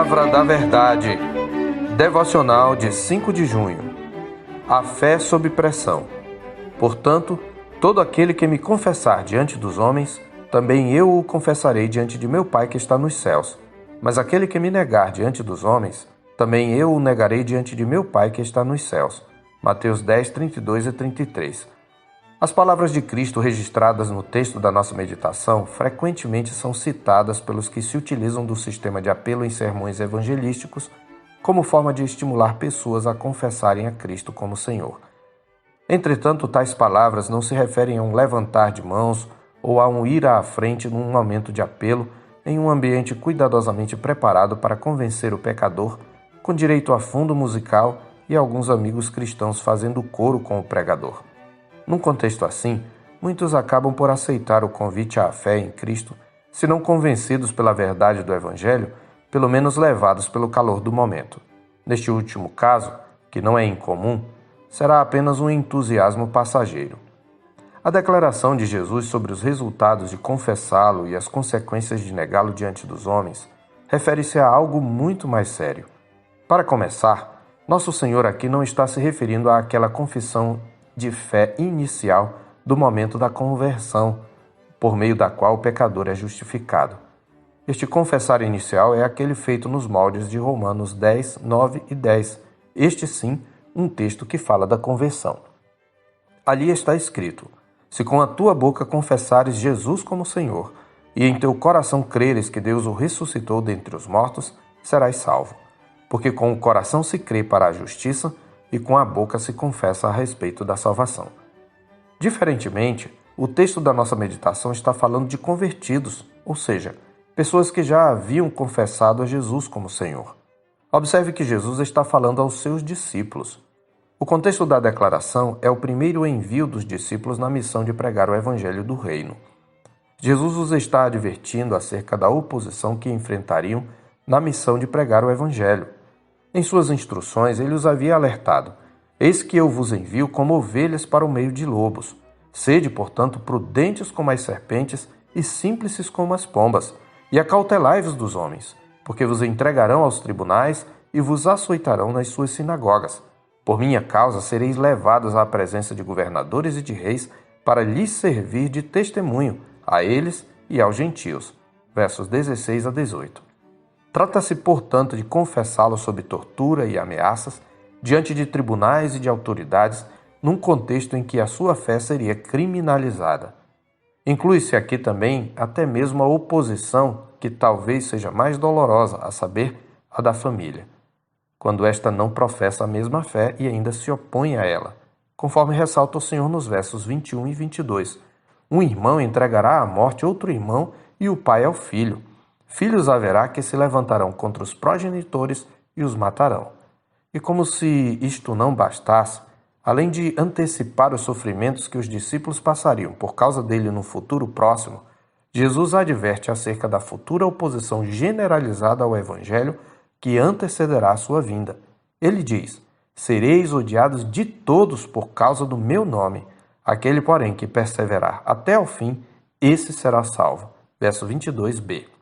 Palavra da Verdade, devocional de 5 de junho. A fé sob pressão. Portanto, todo aquele que me confessar diante dos homens, também eu o confessarei diante de meu Pai que está nos céus. Mas aquele que me negar diante dos homens, também eu o negarei diante de meu Pai que está nos céus. Mateus 10, 32 e 33. As palavras de Cristo registradas no texto da nossa meditação frequentemente são citadas pelos que se utilizam do sistema de apelo em sermões evangelísticos como forma de estimular pessoas a confessarem a Cristo como Senhor. Entretanto, tais palavras não se referem a um levantar de mãos ou a um ir à frente num momento de apelo em um ambiente cuidadosamente preparado para convencer o pecador, com direito a fundo musical e alguns amigos cristãos fazendo coro com o pregador. Num contexto assim, muitos acabam por aceitar o convite à fé em Cristo, se não convencidos pela verdade do Evangelho, pelo menos levados pelo calor do momento. Neste último caso, que não é incomum, será apenas um entusiasmo passageiro. A declaração de Jesus sobre os resultados de confessá-lo e as consequências de negá-lo diante dos homens refere-se a algo muito mais sério. Para começar, nosso Senhor aqui não está se referindo àquela confissão de fé inicial do momento da conversão, por meio da qual o pecador é justificado. Este confessar inicial é aquele feito nos moldes de Romanos 10, 9 e 10. Este sim, um texto que fala da conversão. Ali está escrito: se com a tua boca confessares Jesus como Senhor, e em teu coração creres que Deus o ressuscitou dentre os mortos, serás salvo. Porque com o coração se crê para a justiça, e com a boca se confessa a respeito da salvação. Diferentemente, o texto da nossa meditação está falando de convertidos, ou seja, pessoas que já haviam confessado a Jesus como Senhor. Observe que Jesus está falando aos seus discípulos. O contexto da declaração é o primeiro envio dos discípulos na missão de pregar o Evangelho do Reino. Jesus os está advertindo acerca da oposição que enfrentariam na missão de pregar o Evangelho. Em suas instruções, ele os havia alertado: eis que eu vos envio como ovelhas para o meio de lobos. Sede, portanto, prudentes como as serpentes e simples como as pombas, e acautelai-vos dos homens, porque vos entregarão aos tribunais e vos açoitarão nas suas sinagogas. Por minha causa sereis levados à presença de governadores e de reis para lhes servir de testemunho a eles e aos gentios. Versos 16 a 18. Trata-se, portanto, de confessá-lo sob tortura e ameaças, diante de tribunais e de autoridades, num contexto em que a sua fé seria criminalizada. Inclui-se aqui também até mesmo a oposição, que talvez seja mais dolorosa, a saber, a da família, quando esta não professa a mesma fé e ainda se opõe a ela, conforme ressalta o Senhor nos versos 21 e 22. Um irmão entregará à morte outro irmão e o pai ao filho. Filhos haverá que se levantarão contra os progenitores e os matarão. E como se isto não bastasse, além de antecipar os sofrimentos que os discípulos passariam por causa dele no futuro próximo, Jesus adverte acerca da futura oposição generalizada ao Evangelho que antecederá a sua vinda. Ele diz: sereis odiados de todos por causa do meu nome. Aquele, porém, que perseverar até ao fim, esse será salvo. Verso 22b.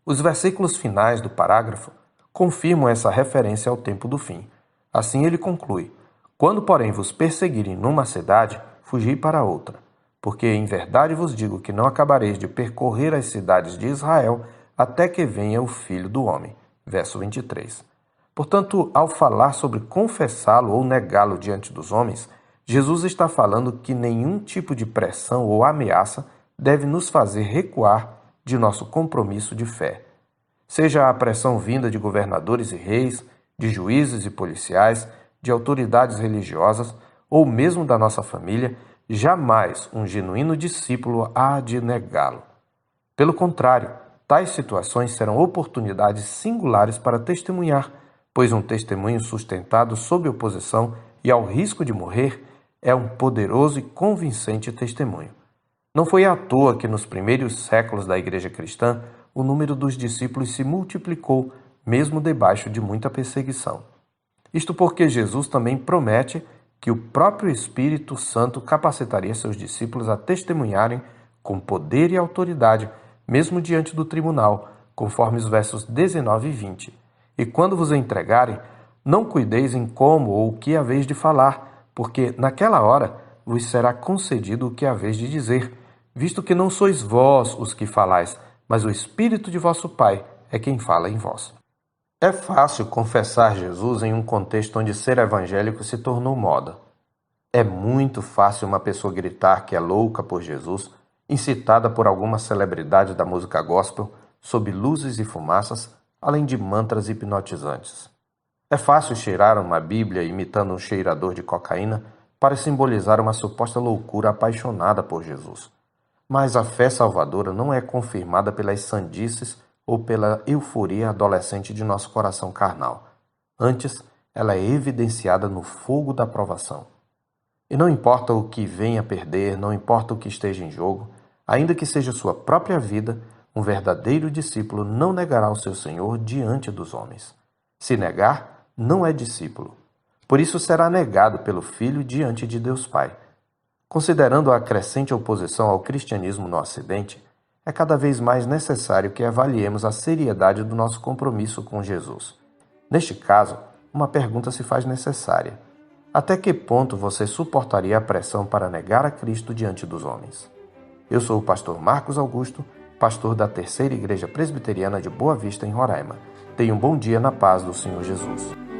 Os versículos finais do parágrafo confirmam essa referência ao tempo do fim. Assim ele conclui: quando, porém, vos perseguirem numa cidade, fugi para outra. Porque em verdade vos digo que não acabareis de percorrer as cidades de Israel até que venha o Filho do Homem. Verso 23. Portanto, ao falar sobre confessá-lo ou negá-lo diante dos homens, Jesus está falando que nenhum tipo de pressão ou ameaça deve nos fazer recuar de nosso compromisso de fé. Seja a pressão vinda de governadores e reis, de juízes e policiais, de autoridades religiosas ou mesmo da nossa família, jamais um genuíno discípulo há de negá-lo. Pelo contrário, tais situações serão oportunidades singulares para testemunhar, pois um testemunho sustentado sob oposição e ao risco de morrer é um poderoso e convincente testemunho. Não foi à toa que nos primeiros séculos da Igreja cristã o número dos discípulos se multiplicou, mesmo debaixo de muita perseguição. Isto porque Jesus também promete que o próprio Espírito Santo capacitaria seus discípulos a testemunharem com poder e autoridade, mesmo diante do tribunal, conforme os versos 19 e 20. E quando vos entregarem, não cuideis em como ou o que haveis de falar, porque naquela hora vos será concedido o que haveis de dizer, visto que não sois vós os que falais, mas o Espírito de vosso Pai é quem fala em vós. É fácil confessar Jesus em um contexto onde ser evangélico se tornou moda. É muito fácil uma pessoa gritar que é louca por Jesus, incitada por alguma celebridade da música gospel, sob luzes e fumaças, além de mantras hipnotizantes. É fácil cheirar uma Bíblia imitando um cheirador de cocaína para simbolizar uma suposta loucura apaixonada por Jesus. Mas a fé salvadora não é confirmada pelas sandices ou pela euforia adolescente de nosso coração carnal. Antes, ela é evidenciada no fogo da provação. E não importa o que venha a perder, não importa o que esteja em jogo, ainda que seja sua própria vida, um verdadeiro discípulo não negará o seu Senhor diante dos homens. Se negar, não é discípulo. Por isso será negado pelo Filho diante de Deus Pai. Considerando a crescente oposição ao cristianismo no Ocidente, é cada vez mais necessário que avaliemos a seriedade do nosso compromisso com Jesus. Neste caso, uma pergunta se faz necessária. Até que ponto você suportaria a pressão para negar a Cristo diante dos homens? Eu sou o pastor Marcos Augusto, pastor da Terceira Igreja Presbiteriana de Boa Vista, em Roraima. Tenha um bom dia na paz do Senhor Jesus.